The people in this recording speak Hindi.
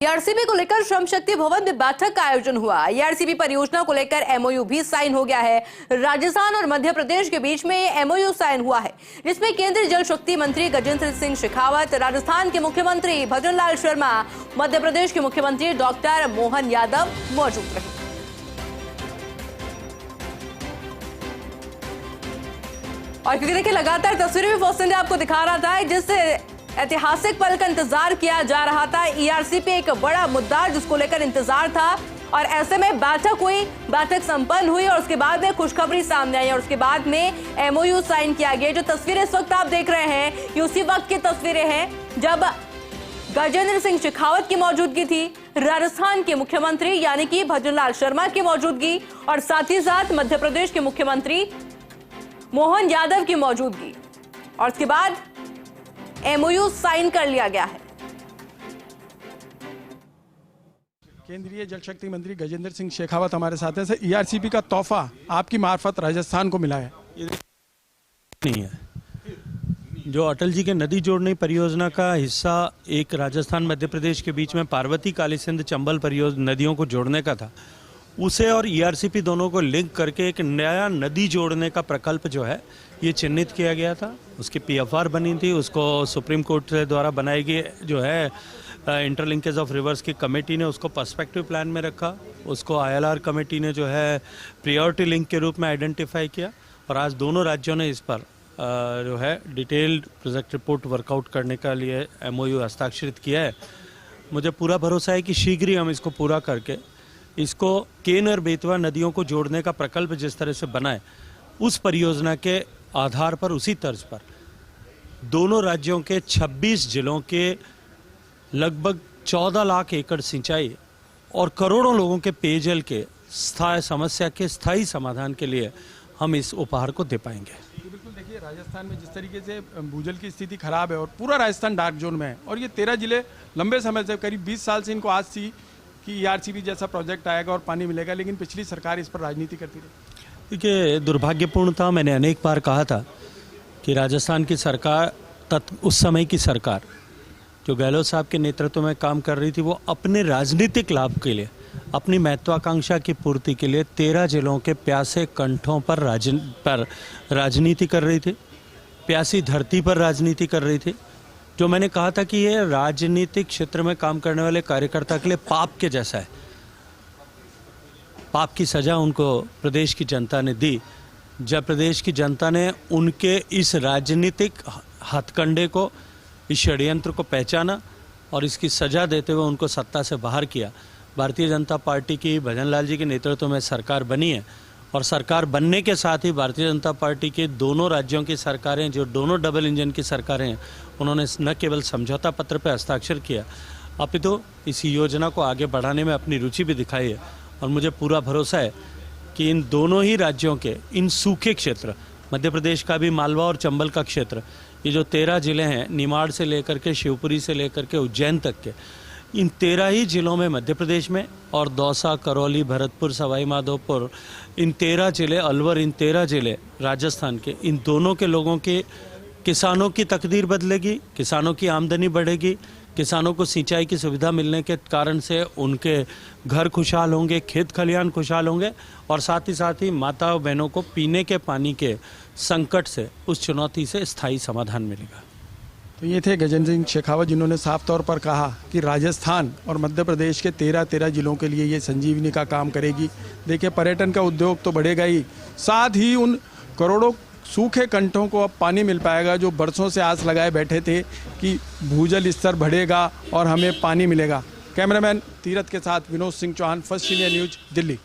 ईआरसीबी को लेकर श्रम शक्ति भवन में बैठक का आयोजन हुआ। ईआरसीबी परियोजना को लेकर एमओयू भी साइन हो गया है। राजस्थान और मध्य प्रदेश के बीच में एमओयू साइन हुआ है, जिसमें केंद्रीय जल शक्ति मंत्री गजेंद्र सिंह शेखावत, राजस्थान के मुख्यमंत्री भजनलाल शर्मा, मध्य प्रदेश के मुख्यमंत्री डॉक्टर मोहन यादव मौजूद रहे। और क्योंकि देखिए लगातार तस्वीरें भी फौज ने आपको दिखा रहा था, जिससे ऐतिहासिक पल का इंतजार किया जा रहा था। ईआरसीबी एक बड़ा मुद्दा जिसको लेकर इंतजार था और ऐसे में बैठक हुई, बैठक संपन्न हुई और उसके बाद में खुशखबरी सामने आई और उसके बाद में एमओयू साइन किया गया। जो तस्वीरें इस वक्त आप देख रहे हैं ये उसी वक्त की तस्वीरें हैं जब गजेंद्र सिंह शेखावत की मौजूदगी थी, राजस्थान के मुख्यमंत्री यानी कि भजनलाल शर्मा की मौजूदगी और साथ ही साथ मध्य प्रदेश के मुख्यमंत्री मोहन यादव की मौजूदगी और उसके बाद एमओयू साइन कर लिया गया है। केंद्रीय जल शक्ति मंत्री गजेंद्र सिंह शेखावत हमारे साथ हैं। सर, ईआरसीबी का तोहफा आपकी मार्फत राजस्थान को मिला है। नहीं है, जो अटल जी के नदी जोड़ने परियोजना का हिस्सा एक राजस्थान मध्य प्रदेश के बीच में पार्वती काली सिंध चंबल परियोजना नदियों को जोड़ने का था, उसे और ईआरसीबी दोनों को लिंक करके एक नया नदी जोड़ने का प्रकल्प जो है ये चिन्हित किया गया था। उसकी पीएफआर बनी थी, उसको सुप्रीम कोर्ट द्वारा बनाई गई जो है इंटरलिंकेज ऑफ रिवर्स की कमेटी ने उसको पर्सपेक्टिव प्लान में रखा, उसको आईएलआर कमेटी ने जो है प्रायोरिटी लिंक के रूप में आइडेंटिफाई किया और आज दोनों राज्यों ने इस पर जो है डिटेल्ड प्रोजेक्ट रिपोर्ट वर्कआउट करने के लिए एमओयू हस्ताक्षरित किया है। मुझे पूरा भरोसा है कि शीघ्र ही हम इसको पूरा करके इसको केन और बेतवा नदियों को जोड़ने का प्रकल्प जिस तरह से बनाए, उस परियोजना के आधार पर उसी तर्ज पर दोनों राज्यों के 26 जिलों के लगभग 14 लाख एकड़ सिंचाई और करोड़ों लोगों के पेयजल के समस्या के स्थायी समाधान के लिए हम इस उपहार को दे पाएंगे। बिल्कुल, देखिए राजस्थान में जिस तरीके से भूजल की स्थिति खराब है और पूरा राजस्थान डार्क जोन में है और ये 13 जिले लंबे समय से करीब 20 साल से इनको आस थी कि ईआरसीबी जैसा प्रोजेक्ट आएगा और पानी मिलेगा, लेकिन पिछली सरकार इस पर राजनीति करती रही। देखिए दुर्भाग्यपूर्ण था, मैंने अनेक बार कहा था कि राजस्थान की सरकार उस समय की सरकार जो गहलोत साहब के नेतृत्व में काम कर रही थी, वो अपने राजनीतिक लाभ के लिए, अपनी महत्वाकांक्षा की पूर्ति के लिए 13 जिलों के प्यासे कंठों पर राजनीति कर रही थी, प्यासी धरती पर राजनीति कर रही थी। जो मैंने कहा था कि ये राजनीतिक क्षेत्र में काम करने वाले कार्यकर्ता के लिए पाप के जैसा है। पाप की सजा उनको प्रदेश की जनता ने दी जब प्रदेश की जनता ने उनके इस राजनीतिक हथकंडे को, इस षड्यंत्र को पहचाना और इसकी सजा देते हुए उनको सत्ता से बाहर किया। भारतीय जनता पार्टी की भजनलाल जी के नेतृत्व में सरकार बनी है और सरकार बनने के साथ ही भारतीय जनता पार्टी के दोनों राज्यों की सरकारें, जो दोनों डबल इंजन की सरकारें हैं, उन्होंने न केवल समझौता पत्र पर हस्ताक्षर किया, अपितु इस योजना को आगे बढ़ाने में अपनी रुचि भी दिखाई है। और मुझे पूरा भरोसा है कि इन दोनों ही राज्यों के इन सूखे क्षेत्र, मध्य प्रदेश का भी मालवा और चंबल का क्षेत्र, ये जो 13 जिले हैं, निमाड़ से लेकर के शिवपुरी से लेकर के उज्जैन तक के, इन 13 ही जिलों में मध्य प्रदेश में और दौसा, करौली, भरतपुर, सवाई माधोपुर, इन 13 जिले, अलवर, इन 13 जिले राजस्थान के, इन दोनों के लोगों के किसानों की तकदीर बदलेगी, किसानों की आमदनी बढ़ेगी, किसानों को सिंचाई की सुविधा मिलने के कारण से उनके घर खुशहाल होंगे, खेत खलिहान खुशहाल होंगे और साथ ही माता और बहनों को पीने के पानी के संकट से, उस चुनौती से स्थायी समाधान मिलेगा। तो ये थे गजेंद्र सिंह शेखावत, जिन्होंने साफ तौर पर कहा कि राजस्थान और मध्य प्रदेश के 13 जिलों के लिए ये संजीवनी का काम करेगी। देखिए पर्यटन का उद्योग तो बढ़ेगा ही, साथ ही उन करोड़ों सूखे कंठों को अब पानी मिल पाएगा जो बरसों से आस लगाए बैठे थे कि भूजल स्तर बढ़ेगा और हमें पानी मिलेगा। कैमरामैन तीरथ के साथ Vinod Singh Chauhan, first India news, Delhi.